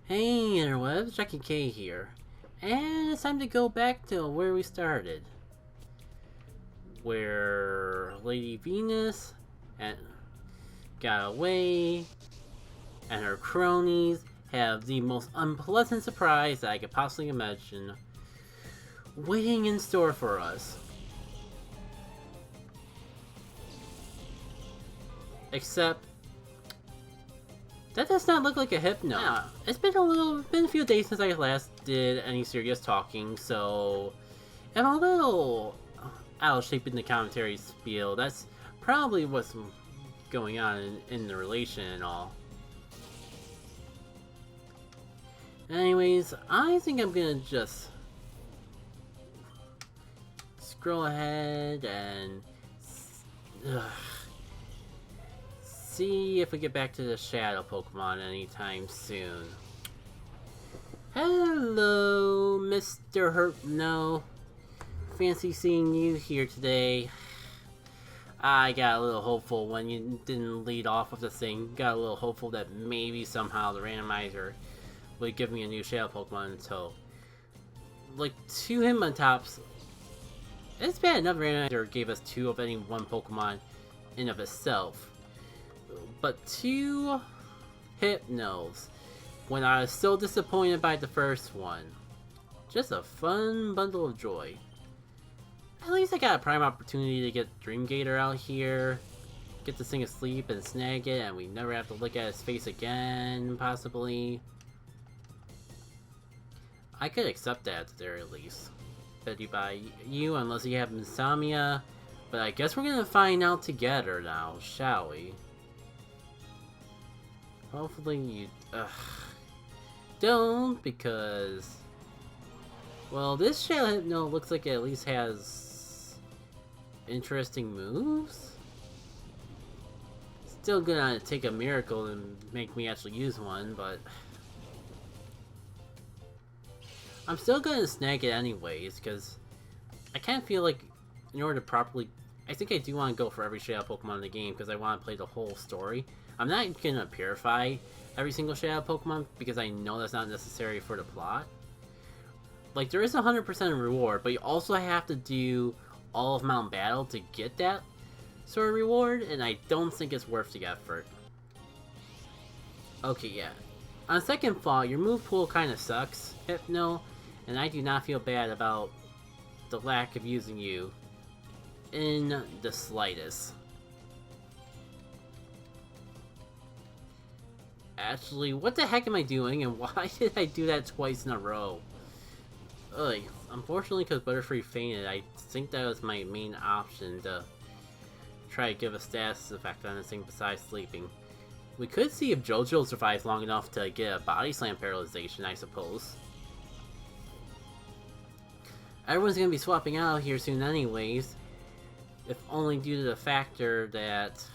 Hey interwebs, Jackie K here. And it's time to go back to where we started. Where Lady Venus and got away and her cronies have the most unpleasant surprise that I could possibly imagine waiting in store for us. Except that does not look like a hypno. It's been a few days since I last did any serious talking, so I'm a little out of shape in the commentary spiel. That's probably what's going on in the relation and all. Anyways, I think I'm gonna just scroll ahead and see if we get back to the shadow Pokemon anytime soon. Hello, Mr. Herpno. Fancy seeing you here today. I got a little hopeful when you didn't lead off with the thing. Got a little hopeful that maybe somehow the randomizer would give me a new shadow Pokemon until like 2 Hitmontops. It's bad enough randomizer gave us 2 of any one Pokemon in of itself. But 2 Hypnos when I was so disappointed by the first one. Just a fun bundle of joy. At least I got a prime opportunity to get Dreamgator out here, get this thing asleep and snag it, and we never have to look at his face again, possibly. I could accept that at the very least. Betty by you, unless you have insomnia. But I guess we're gonna find out together now, shall we? Hopefully you don't, because well, this Shadow Hypno looks like it at least has interesting moves. Still gonna take a miracle and make me actually use one, but I'm still gonna snag it anyways, because I kind of feel like in order to properly, I think I do want to go for every Shadow Pokemon in the game because I want to play the whole story. I'm not gonna purify every single Shadow Pokemon because I know that's not necessary for the plot. Like, there is a 100% reward, but you also have to do all of Mount Battle to get that sort of reward, and I don't think it's worth the effort. Okay, yeah. On second thought, your move pool kind of sucks, Hypno, and I do not feel bad about the lack of using you in the slightest. Actually, what the heck am I doing, and why did I do that twice in a row? Ugh, unfortunately, because Butterfree fainted, I think that was my main option to try to give a status effect on this thing besides sleeping. We could see if JoJo survives long enough to get a Body Slam paralyzation, I suppose. Everyone's gonna be swapping out here soon anyways, if only due to the factor that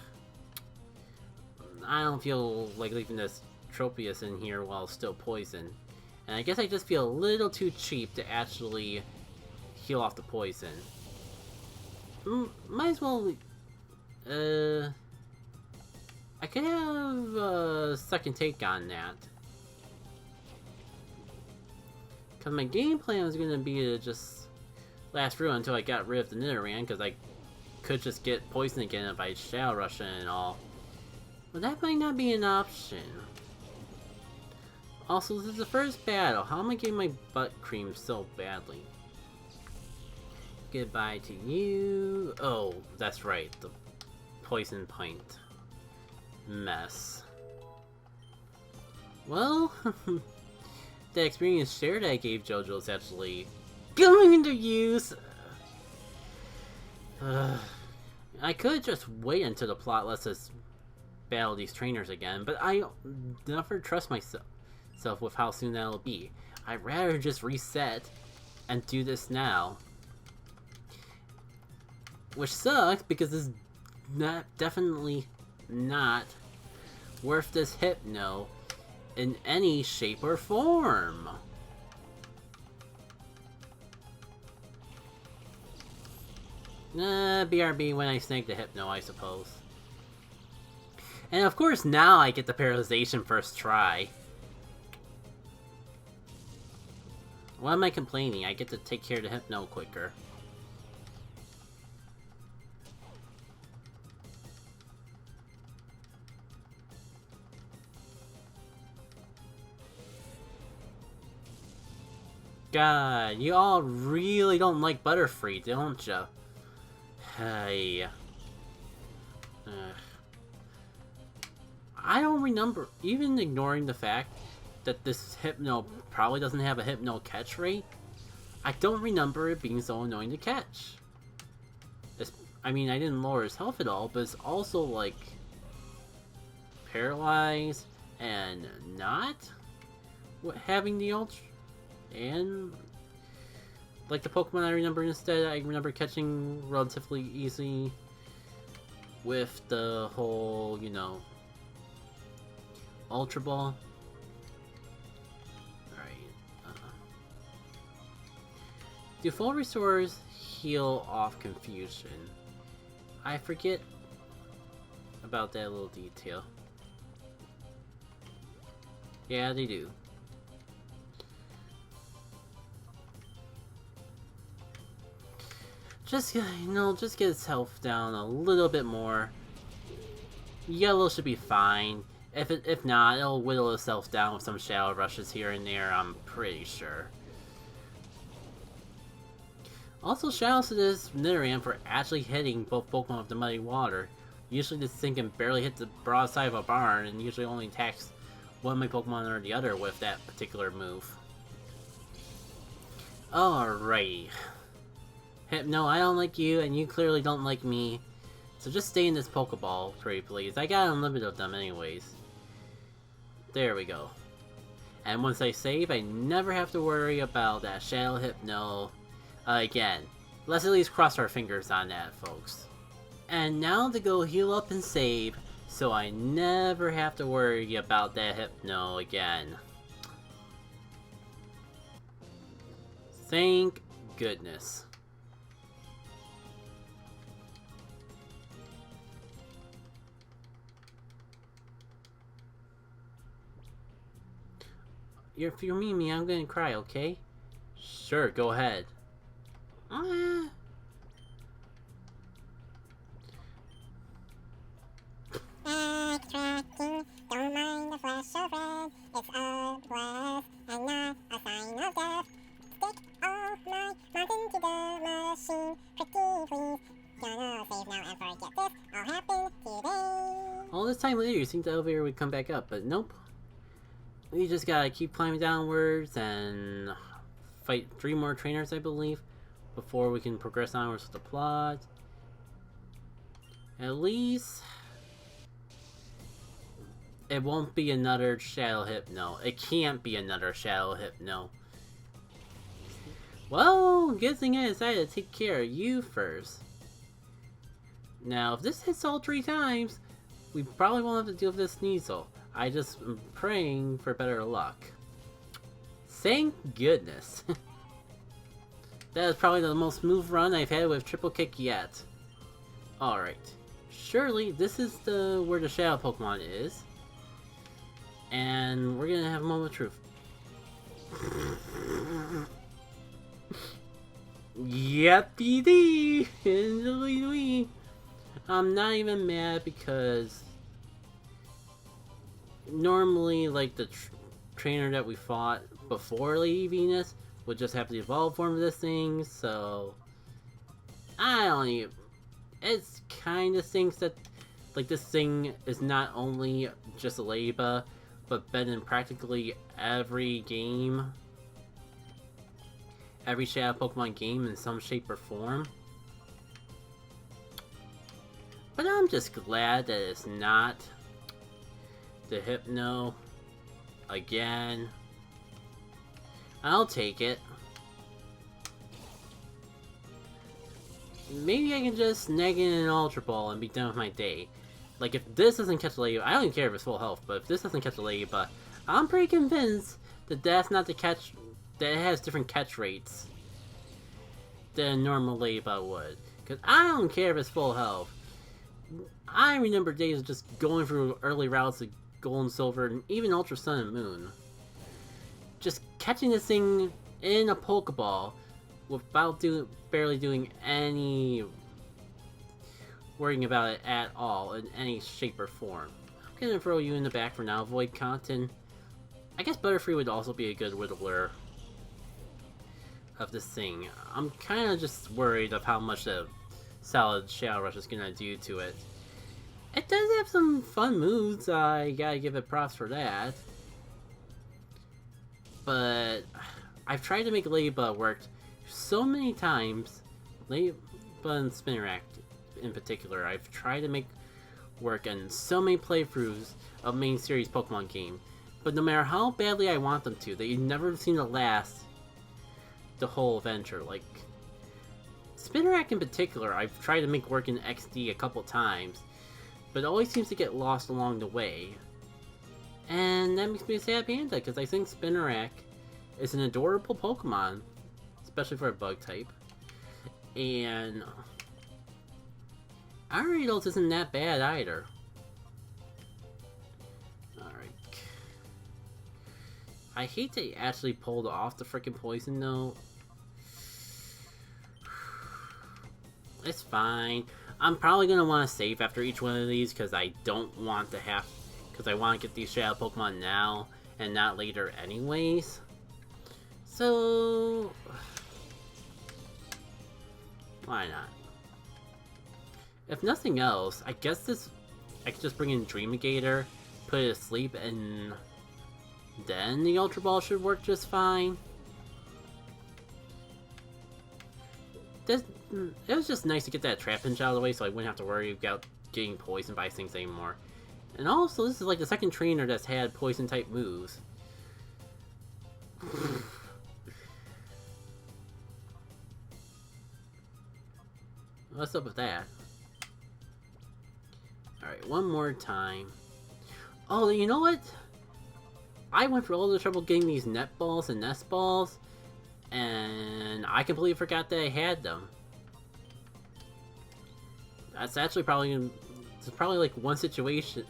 I don't feel like leaving this Tropius in here while still poisoned. And I guess I just feel a little too cheap to actually heal off the poison. Might as well... I could have a second take on that. Because my game plan was going to be to just last through until I got rid of the Nidoran, because I could just get poisoned again if I Shadow Rush and all. But that might not be an option. Also, this is the first battle. How am I getting my butt creamed so badly? Goodbye to you. Oh, that's right. The poison pint. Mess. Well, the experience shared I gave JoJo is actually going into use. I could just wait until the plot lets us battle these trainers again, but I never trust myself with how soon that'll be. I'd rather just reset and do this now. Which sucks because this is definitely not worth this Hypno in any shape or form. BRB when I snag the Hypno, I suppose. And of course now I get the paralyzation first try. Why am I complaining? I get to take care of the Hypno quicker. God, you all really don't like Butterfree, don't ya? Hey. Ugh. I don't remember, even ignoring the fact that this Hypno probably doesn't have a Hypno catch rate, I don't remember it being so annoying to catch. I mean, I didn't lower his health at all, but it's also, like, paralyzed and not having the Ultra. And, like the Pokemon I remember instead, I remember catching relatively easy with the whole, you know, Ultra Ball. Alright. Do full restores heal off confusion? I forget about that little detail. Yeah, they do. Just, you know, just get its health down a little bit more. Yellow should be fine. If not, it'll whittle itself down with some Shadow Rushes here and there, I'm pretty sure. Also, shoutouts to this Nidoran for actually hitting both Pokemon with the Muddy Water. Usually this thing can barely hit the broadside of a barn, and usually only attacks one of my Pokemon or the other with that particular move. Alrighty. Hypno, I don't like you, and you clearly don't like me. So just stay in this Pokeball, pretty please. I got unlimited of them anyways. There we go. And once I save, I never have to worry about that Shadow Hypno again. Let's at least cross our fingers on that, folks. And now to go heal up and save, so I never have to worry about that Hypno again. Thank goodness. If you're me, I'm gonna cry, okay? Sure, go ahead. Extracting, don't mind the flash of red. It's a blast and not a sign of death. Stick all my mods into the machine. Pretty please. Gonna save now and forget this all happened today. All this time later, you think the elevator would come back up, but nope. We just gotta keep climbing downwards and fight 3 more trainers, I believe, before we can progress onwards with the plot. At least it won't be another Shadow Hypno. It can't be another Shadow Hypno. Well, good thing I decided to take care of you first. Now, if this hits all 3 times, we probably won't have to deal with this Sneasel. I just am praying for better luck. Thank goodness. That is probably the most smooth run I've had with Triple Kick yet. Alright. Surely, this is where the Shadow Pokemon is. And we're gonna have a moment of truth. Yippee-dee! I'm not even mad because normally, like, the trainer that we fought before Lady Venus would just have the evolved form of this thing, so I don't even... It's kinda stinks that, like, this thing is not only just a Ladybug, but been in practically every game. Every Shadow Pokemon game in some shape or form. But I'm just glad that it's not the Hypno again. I'll take it. Maybe I can just snag in an Ultra Ball and be done with my day. Like, if this doesn't catch a Ladybug, I don't even care if it's full health, but if this doesn't catch a Ladybug, I'm pretty convinced that that's not the catch, that it has different catch rates than a normal Ladybug would. Because I don't care if it's full health. I remember days of just going through early routes of Gold and Silver, and even Ultra Sun and Moon. Just catching this thing in a Pokeball without barely doing any worrying about it at all in any shape or form. I'm gonna throw you in the back for now, Void Content. I guess Butterfree would also be a good whittler of this thing. I'm kind of just worried of how much the Solid Shadow Rush is gonna do to it. It does have some fun moves, I gotta give it props for that. But I've tried to make Ladybug work so many times. Ladybug and Spinarak in particular, I've tried to make work in so many playthroughs of main series Pokemon game. But no matter how badly I want them to, they never seem to last the whole adventure. Like, Spinarak in particular, I've tried to make work in XD a couple times, but it always seems to get lost along the way. And that makes me a sad panda, because I think Spinarak is an adorable Pokemon, especially for a bug type. And Ariados isn't that bad either. Alright. I hate they actually pulled off the freaking poison though. It's fine. I'm probably gonna want to save after each one of these because I don't want to have, because I want to get these Shadow Pokemon now and not later anyways. So why not? If nothing else, I guess I could just bring in Dreamigator, put it asleep, and then the Ultra Ball should work just fine. It was just nice to get that Trapinch out of the way so I wouldn't have to worry about getting poisoned by things anymore. And also, this is like the second trainer that's had poison type moves. What's up with that? Alright, one more time. Oh, you know what? I went through all the trouble getting these net balls and nest balls, and I completely forgot that I had them. That's actually probably like one situation.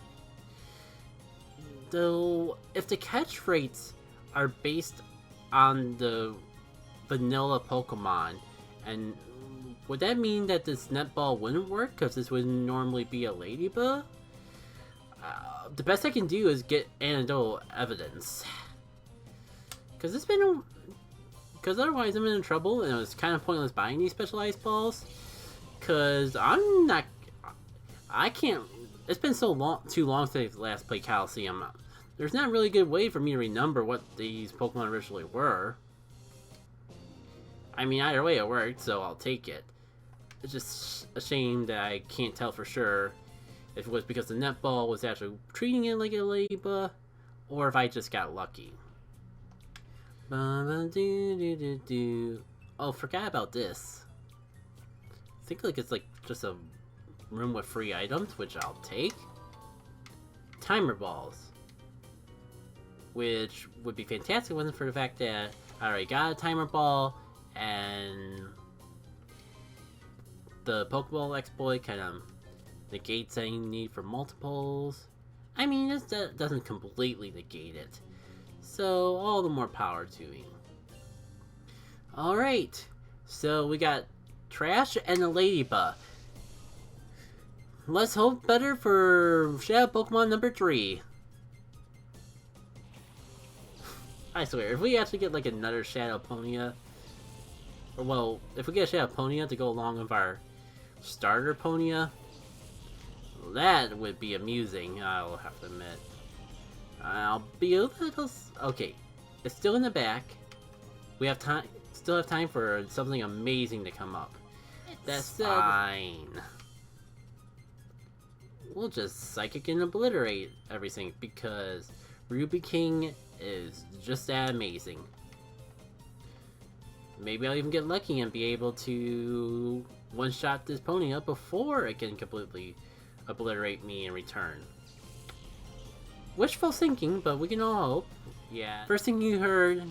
Though, if the catch rates are based on the vanilla Pokemon, and would that mean that this netball wouldn't work because this would normally be a Ladybug? The best I can do is get anecdotal evidence. Because otherwise I'm in trouble and it's kind of pointless buying these specialized balls. Because I can't, it's been too long since I last played Colosseum. There's not really a good way for me to remember what these Pokemon originally were. I mean, either way it worked, so I'll take it. It's just a shame that I can't tell for sure if it was because the netball was actually treating it like a Ladybug, or if I just got lucky. Oh, forgot about this. I think like it's like just a room with free items, which I'll take. Timer balls. Which would be fantastic wasn't for the fact that I already got a timer ball, and the Pokeball exploit kind of negates any need for multiples. I mean, this doesn't completely negate it. So, all the more power to me. Alright, so we got Trash and a Ladybug. Let's hope better for Shadow Pokemon number 3. I swear, if we actually get like another Shadow Ponia, or well, if we get a Shadow Ponia to go along with our starter Ponia, that would be amusing, I'll have to admit. I'll be a little... Okay, it's still in the back. We have time, still have time for something amazing to come up. That's fine. We'll just Psychic and obliterate everything because Ruby King is just that amazing. Maybe I'll even get lucky and be able to one-shot this pony up before it can completely obliterate me in return. Wishful thinking, but we can all hope. Yeah. First thing you heard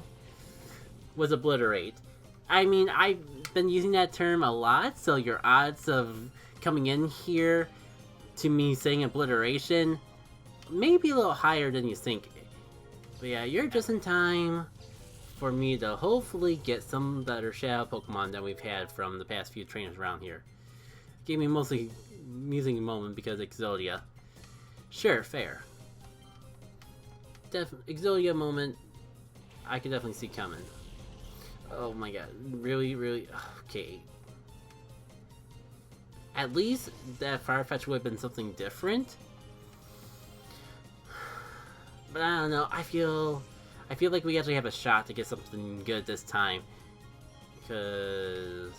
was obliterate. I mean, I've been using that term a lot, so your odds of coming in here to me saying obliteration may be a little higher than you think. But yeah, you're just in time for me to hopefully get some better Shadow Pokemon than we've had from the past few trainers around here. Gave me mostly amusing moment because Exodia. Sure, fair. Exodia moment, I could definitely see coming. Oh my god, really? Okay. At least that Firefetch would have been something different. But I don't know, I feel like we actually have a shot to get something good this time. Because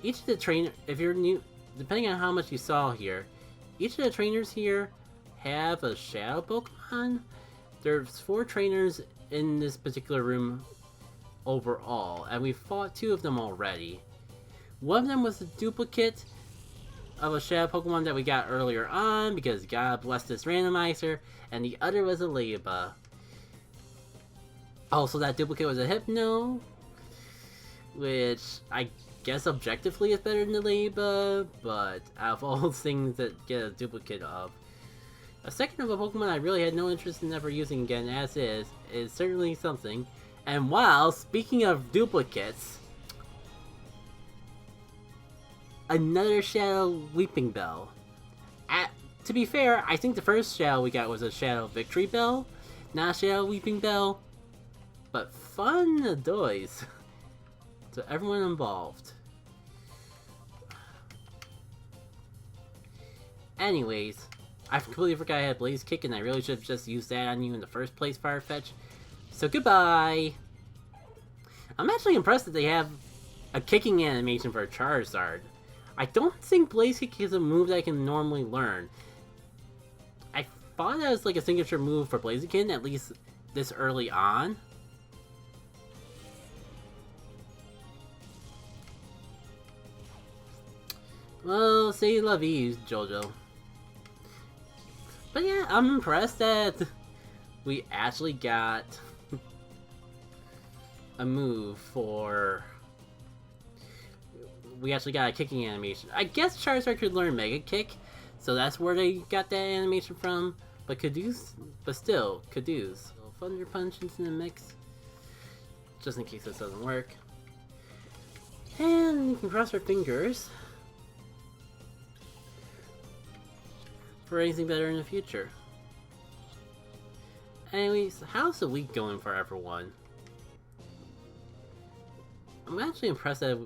each of the trainers, if you're new, depending on how much you saw here, each of the trainers here have a Shadow Pokemon. There's 4 trainers in this particular room overall, and we fought 2 of them already. One of them was a duplicate of a Shadow Pokemon that we got earlier on, because God bless this randomizer, and the other was a Leba. Also, that duplicate was a Hypno, which I guess objectively is better than the Leba, but out of all things that get a duplicate of, a second of a Pokemon I really had no interest in ever using again as is certainly something. And while, speaking of duplicates, another Shadow Weeping Bell. To be fair, I think the first Shadow we got was a Shadow Victory Bell, not a Shadow Weeping Bell. But fun doys to everyone involved. Anyways, I completely forgot I had Blaze Kick, and I really should have just used that on you in the first place, Firefetch. So goodbye! I'm actually impressed that they have a kicking animation for a Charizard. I don't think Blaze Kick is a move that I can normally learn. I thought that was like a signature move for Blaziken, at least this early on. Well, say la vie, Jojo. But yeah, I'm impressed that we actually got a move for... We actually got a kicking animation. I guess Charizard could learn Mega Kick, so that's where they got that animation from. But still, Caduce. So Thunder Punch into the mix, just in case this doesn't work. And we can cross our fingers for anything better in the future. Anyways, how's the week going for everyone? I'm actually impressed that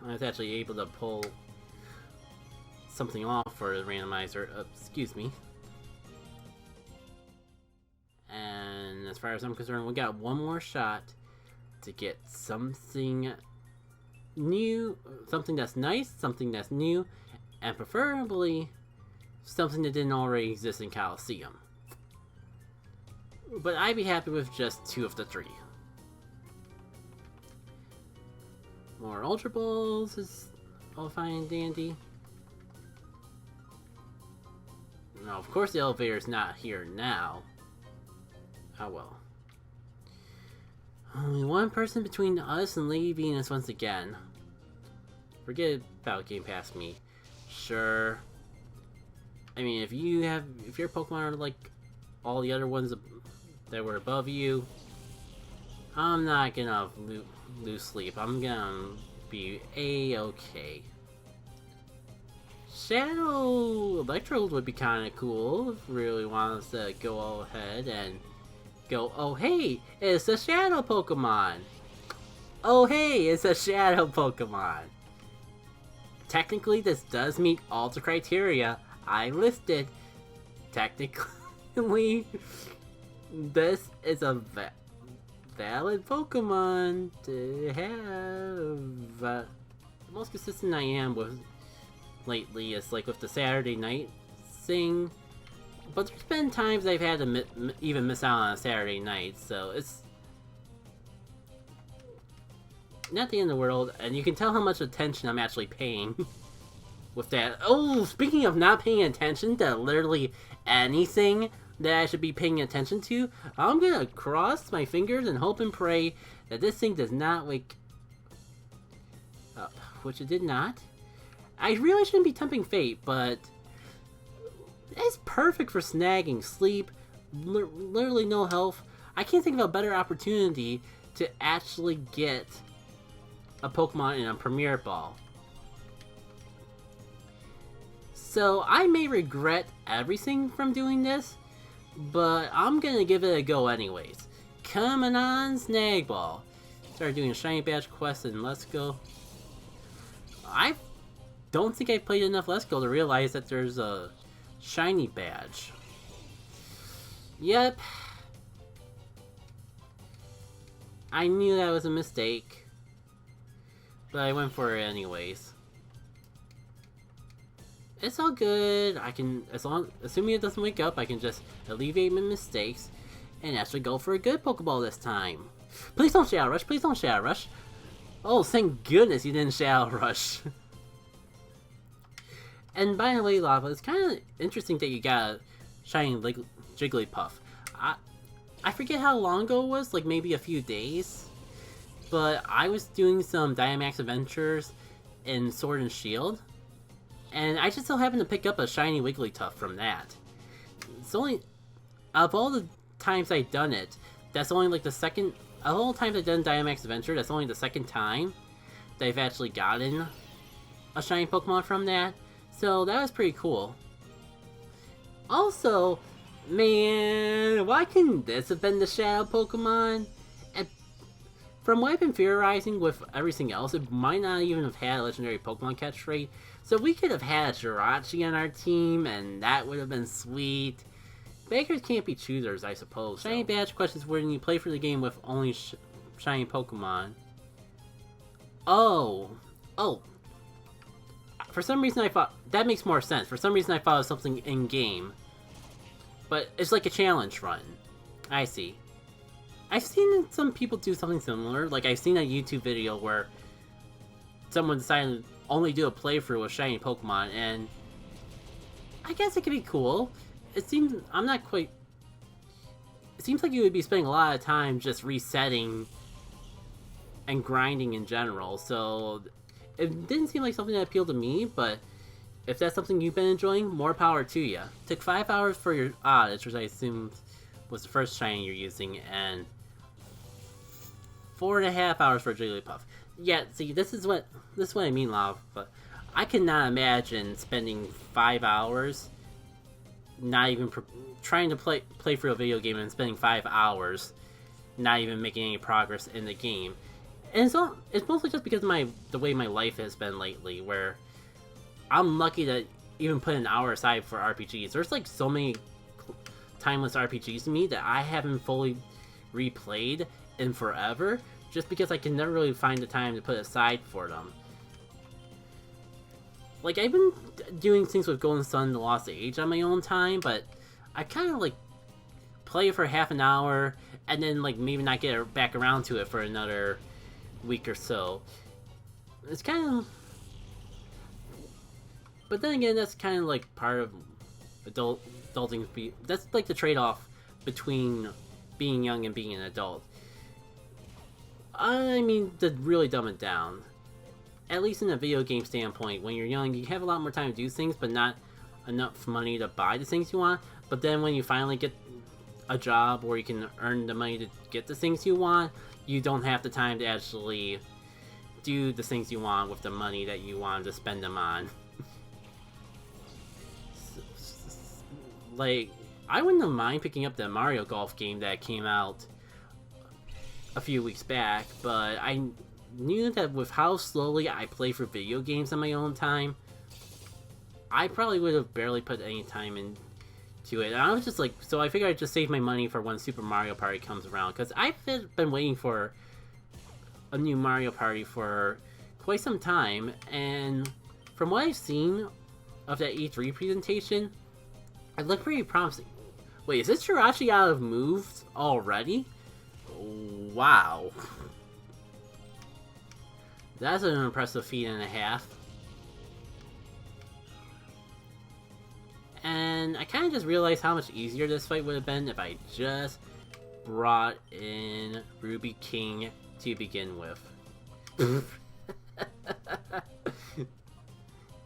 I was actually able to pull something off for the randomizer. Excuse me. And as far as I'm concerned, we got one more shot to get something new, something that's nice, something that's new, and preferably something that didn't already exist in Colosseum. But I'd be happy with just 2 of the 3. More Ultra Balls is all fine and dandy. Now, of course the elevator's not here now. Oh well. Only one person between us and Lady Venus once again. Forget about Game Pass me. Sure. I mean, if your Pokemon are like all the other ones that were above you, I'm not gonna lose sleep. I'm gonna be A-okay. Shadow Electrode would be kind of cool if you really want us to go all ahead and go, oh hey, it's a Shadow Pokemon! Oh hey, it's a Shadow Pokemon! Technically, this does meet all the criteria I listed. Technically, this is a valid Pokemon to have. The most consistent I am with lately is like with the Saturday night thing. But there's been times I've had to even miss out on a Saturday night, so it's not the end of the world, and you can tell how much attention I'm actually paying with that. Oh, speaking of not paying attention to literally anything that I should be paying attention to, I'm gonna cross my fingers and hope and pray that this thing does not wake up, which it did not. I really shouldn't be tempting fate, but it's perfect for snagging sleep, literally no health. I can't think of a better opportunity to actually get a Pokemon in a Premier Ball. So I may regret everything from doing this, but I'm gonna give it a go anyways. Coming on, Snag Ball. Start doing a shiny badge quest and Let's Go. I don't think I played enough Let's Go to realize that there's a shiny badge. Yep. I knew that was a mistake, but I went for it anyways. It's all good. I can, assuming it doesn't wake up, I can just alleviate my mistakes and actually go for a good Pokeball this time. Please don't Shadow Rush. Please don't Shadow Rush. Oh, thank goodness you didn't Shadow Rush. And by the way, Lava, it's kind of interesting that you got a shiny Jigglypuff. I forget how long ago it was, like maybe a few days. But I was doing some Dynamax adventures in Sword and Shield. And I just so happened to pick up a shiny Wigglytuff from that. It's only, of all the times I've done it, that's only like the second, of all the times I've done Dynamax Adventure, that's only the second time that I've actually gotten a shiny Pokemon from that. So that was pretty cool. Also, man, why couldn't this have been the Shadow Pokemon? And from what I've been theorizing with everything else, it might not even have had a legendary Pokemon catch rate. So we could have had a Jirachi on our team, and that would have been sweet. Beggars can't be choosers, I suppose. Shiny badge questions when you play for the game with only shiny Pokemon. Oh. For some reason I thought, that makes more sense. For some reason I thought it was something in-game. But it's like a challenge run. I see. I've seen some people do something similar. Like I've seen a YouTube video where someone decided to only do a playthrough with shiny Pokemon, and I guess it could be cool. It seems, it seems like you would be spending a lot of time just resetting and grinding in general, so it didn't seem like something that appealed to me, but if that's something you've been enjoying, more power to you. Took 5 hours for your Oddish, which I assume was the first shiny you're using, and 4.5 hours for Jigglypuff. Yeah, see, this is what I mean, Love, but I cannot imagine spending 5 hours not even trying to play for a video game and spending 5 hours not even making any progress in the game. And it's mostly just because of the way my life has been lately, where I'm lucky to even put an hour aside for RPGs. There's like so many timeless RPGs to me that I haven't fully replayed in forever, just because I can never really find the time to put aside for them. Like, I've been doing things with Golden Sun and The Lost Age on my own time, but I kind of, like, play it for half an hour, and then, like, maybe not get back around to it for another week or so. It's kind of... But then again, that's kind of, like, part of adulting. That's, like, the trade-off between being young and being an adult. I mean, to really dumb it down, at least in a video game standpoint, when you're young, you have a lot more time to do things, but not enough money to buy the things you want. But then when you finally get a job where you can earn the money to get the things you want, you don't have the time to actually do the things you want with the money that you wanted to spend them on. Like, I wouldn't have mind picking up the Mario Golf game that came out a few weeks back, but I knew that with how slowly I play for video games on my own time, I probably would have barely put any time into it. And I was just like, so I figured I'd just save my money for when Super Mario Party comes around, because I've been waiting for a new Mario Party for quite some time, and from what I've seen of that E3 presentation, it looked pretty promising. Wait, is this Jirachi out of moves already? Wow. That's an impressive feat and a half. And I kind of just realized how much easier this fight would have been if I just brought in Ruby King to begin with.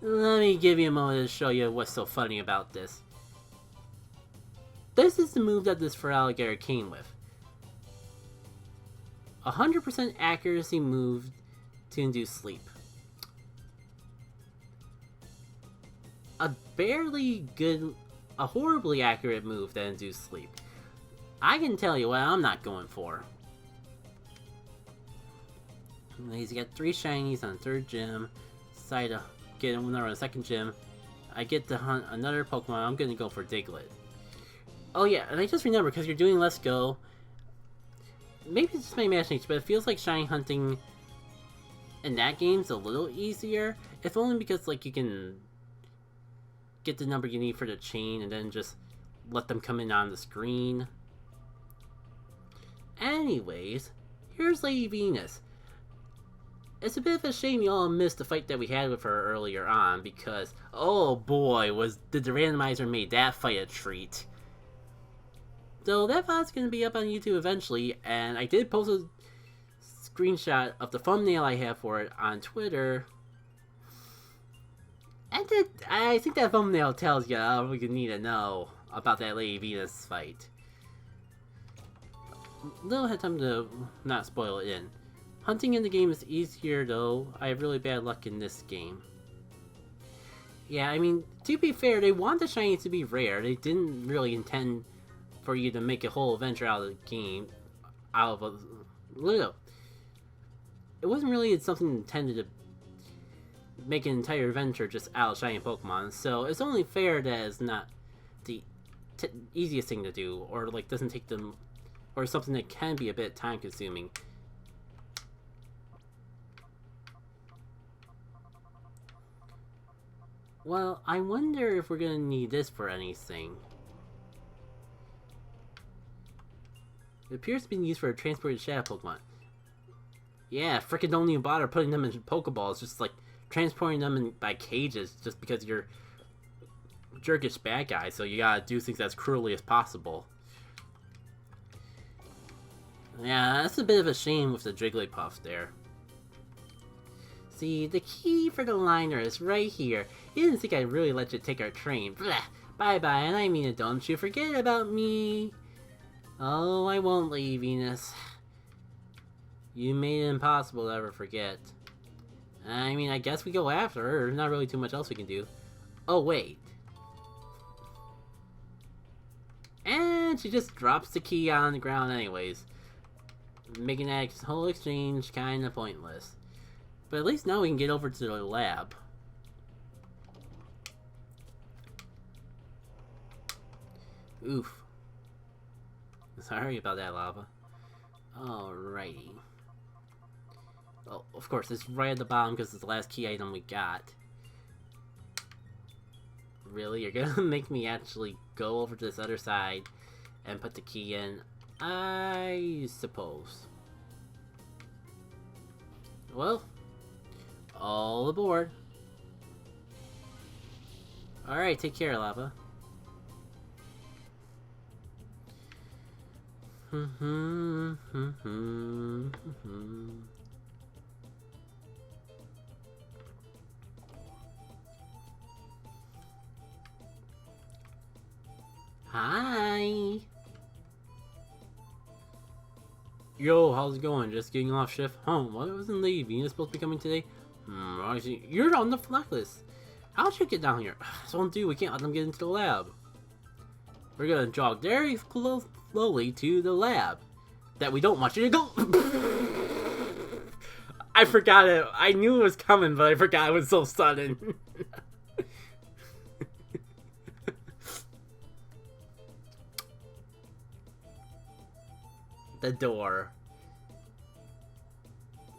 Let me give you a moment to show you what's so funny about this. This is the move that this Feraligatr came with. 100% accuracy move to induce sleep. A horribly accurate move that induces sleep. I can tell you what I'm not going for. He's got 3 shinies on 3rd gym. Decide to get another on the 2nd gym. I get to hunt another Pokemon. I'm gonna go for Diglett. Oh yeah, and I just remember, because you're doing Let's Go, maybe it's just my imagination, but it feels like shiny hunting in that game's a little easier. If only because, like, you can get the number you need for the chain and then just let them come in on the screen. Anyways, here's Lady Venus. It's a bit of a shame you all missed the fight that we had with her earlier on, because, oh boy, did the randomizer made that fight a treat. So that VOD's going to be up on YouTube eventually, and I did post a screenshot of the thumbnail I have for it on Twitter. And I think that thumbnail tells you all you need to know about that Lady Venus fight. Little had time to not spoil it in. Hunting in the game is easier though. I have really bad luck in this game. Yeah, I mean, to be fair, they want the shinies to be rare. They didn't really intend for you to make a whole adventure out of the game. It wasn't really something intended to make an entire adventure just out of shiny Pokemon. So it's only fair that it's not the easiest thing to do, or like doesn't take them, or something that can be a bit time consuming. Well, I wonder if we're gonna need this for anything. It appears to be used for a transported shadow Pokemon. Yeah, frickin' don't even bother putting them in Pokeballs, just like transporting them by cages just because you're a jerkish bad guy, so you gotta do things as cruelly as possible. Yeah, that's a bit of a shame with the Jigglypuff there. See, the key for the liner is right here. You didn't think I'd really let you take our train. Blah. Bye-bye, and I mean it, don't you forget about me. Oh, I won't, Lady Venus. You made it impossible to ever forget. I mean, I guess we go after her. There's not really too much else we can do. Oh, wait. And she just drops the key on the ground anyways, making that whole exchange kind of pointless. But at least now we can get over to the lab. Oof. Sorry about that, lava. Alrighty. Oh, of course, it's right at the bottom because it's the last key item we got. Really? You're gonna make me actually go over to this other side and put the key in? I suppose. Well, all aboard. Alright, take care, lava. Hi. Yo, how's it going? Just getting off shift? What wasn't Lady Venus supposed to be coming today? I see. You're on the blacklist. How'd you get down here? So don't do. We can't let them get into the lab. We're gonna jog very slowly to the lab that we don't want you to go. I forgot it. I knew it was coming, but I forgot it was so sudden. The door.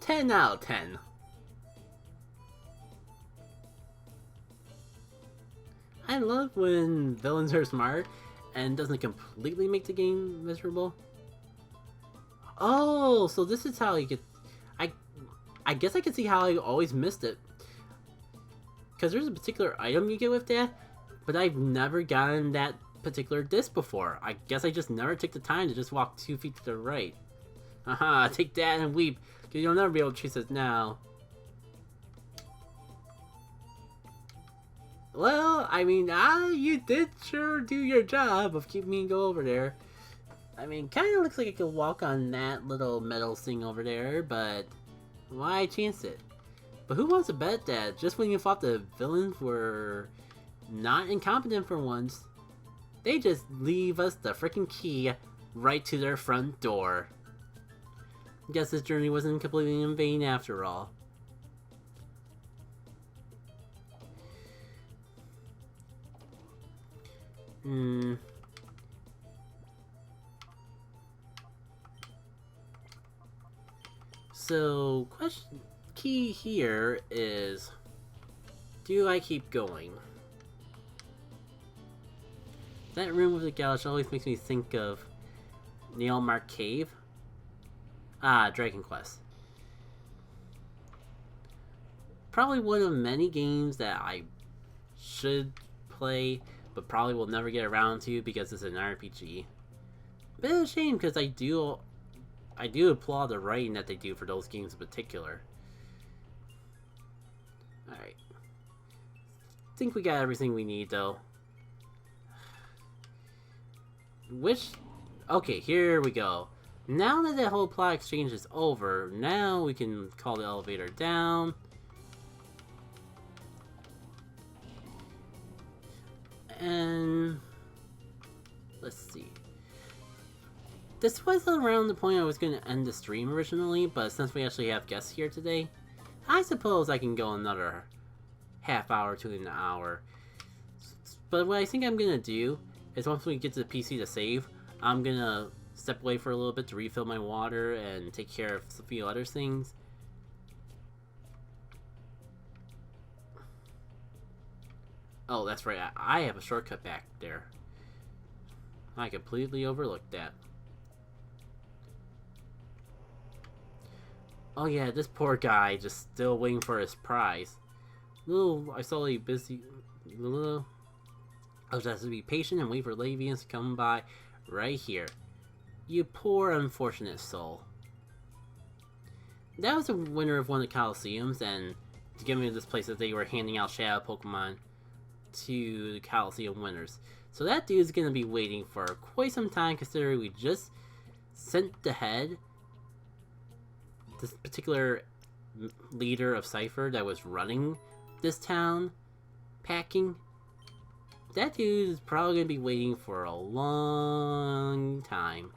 10 out of 10. I love when villains are smart and doesn't completely make the game miserable. Oh, so this is how you get... I guess I can see how I always missed it. Because there's a particular item you get with that, but I've never gotten that particular disc before. I guess I just never took the time to just walk 2 feet to the right. Haha, take that and weep, because you'll never be able to chase us now. Well, I mean, you did sure do your job of keeping me go over there. I mean, kind of looks like I could walk on that little metal thing over there, but why chance it? But who wants to bet that just when you thought the villains were not incompetent for once, they just leave us the freaking key right to their front door. Guess this journey wasn't completely in vain after all. So, key here is, do I keep going? That room with the gallows always makes me think of Nail Mark Cave. Ah, Dragon Quest. Probably one of many games that I should play, but probably will never get around to because it's an RPG. Bit of a shame because I do applaud the writing that they do for those games in particular. Alright. Think we got everything we need though. Okay, here we go. Now that the whole plot exchange is over, now we can call the elevator down. And let's see. This was around the point I was going to end the stream originally, but since we actually have guests here today, I suppose I can go another half hour to an hour. But what I think I'm going to do is once we get to the PC to save, I'm going to step away for a little bit to refill my water and take care of a few other things. Oh, that's right, I have a shortcut back there. I completely overlooked that. Oh yeah, this poor guy just still waiting for his prize. I saw a busy. I'll just have to be patient and wait for Lavians to come by right here. You poor unfortunate soul. That was the winner of one of the Colosseums, and to give me this place that they were handing out Shadow Pokemon to the Colosseum winners. So that dude's gonna be waiting for quite some time, considering we just sent the head, this particular leader of Cypher that was running this town, packing. That dude is probably gonna be waiting for a long time.